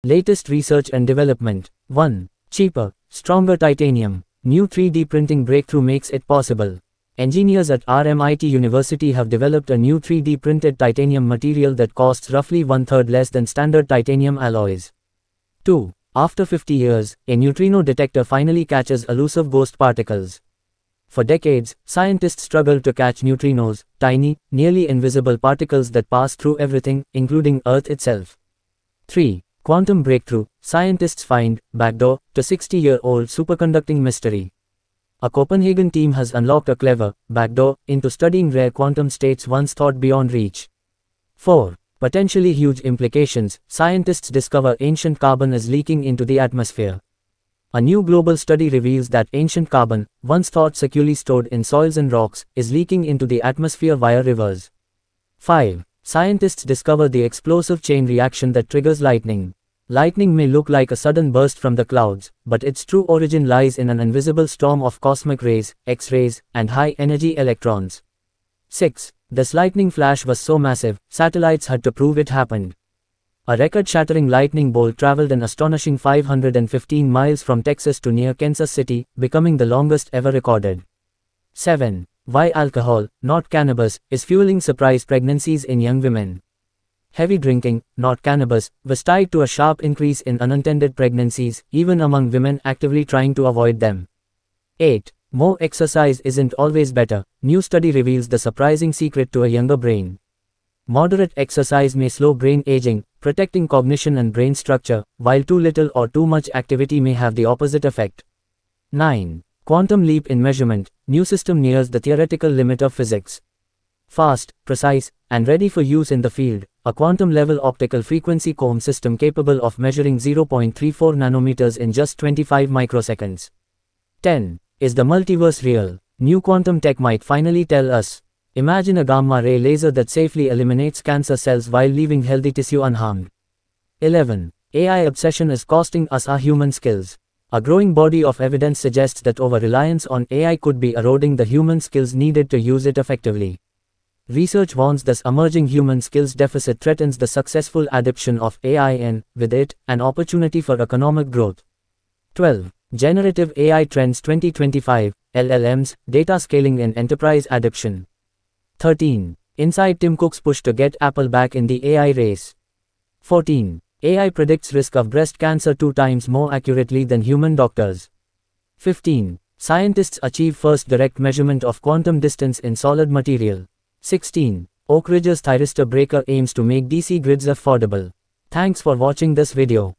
Latest research and development. 1. Cheaper, stronger titanium. New 3D printing breakthrough makes it possible. Engineers at RMIT University have developed a new 3D printed titanium material that costs roughly one-third less than standard titanium alloys. 2. After 50 years, a neutrino detector finally catches elusive ghost particles. For decades, scientists struggled to catch neutrinos, tiny, nearly invisible particles that pass through everything, including Earth itself. 3. Quantum breakthrough. Scientists find backdoor to 60-year-old superconducting mystery. A Copenhagen team has unlocked a clever backdoor into studying rare quantum states once thought beyond reach. 4. Potentially huge implications. Scientists discover ancient carbon is leaking into the atmosphere. A new global study reveals that ancient carbon, once thought securely stored in soils and rocks, is leaking into the atmosphere via rivers. 5. Scientists discover the explosive chain reaction that triggers lightning. Lightning may look like a sudden burst from the clouds, but its true origin lies in an invisible storm of cosmic rays, X-rays, and high-energy electrons. 6. This lightning flash was so massive, satellites had to prove it happened. A record-shattering lightning bolt traveled an astonishing 515 miles from Texas to near Kansas City, becoming the longest ever recorded. 7. Why alcohol, not cannabis, is fueling surprise pregnancies in young women. Heavy drinking, not cannabis, was tied to a sharp increase in unintended pregnancies, even among women actively trying to avoid them. 8. More exercise isn't always better. New study reveals the surprising secret to a younger brain. Moderate exercise may slow brain aging, protecting cognition and brain structure, while too little or too much activity may have the opposite effect. 9. Quantum leap in measurement. New system nears the theoretical limit of physics. Fast, precise, and ready for use in the field, a quantum-level optical frequency comb system capable of measuring 0.34 nanometers in just 25 microseconds. 10. Is the multiverse real? New quantum tech might finally tell us. Imagine a gamma-ray laser that safely eliminates cancer cells while leaving healthy tissue unharmed. 11. AI obsession is costing us our human skills. A growing body of evidence suggests that over-reliance on AI could be eroding the human skills needed to use it effectively. Research warns this emerging human skills deficit threatens the successful adoption of AI and, with it, an opportunity for economic growth. 12. Generative AI Trends 2025, LLMs, Data Scaling in Enterprise Adoption. 13. Inside Tim Cook's push to get Apple back in the AI race. 14. AI predicts risk of breast cancer 2 times more accurately than human doctors. 15. Scientists achieve first direct measurement of quantum distance in solid material. 16. Oak Ridge's thyristor breaker aims to make DC grids affordable. Thanks for watching this video.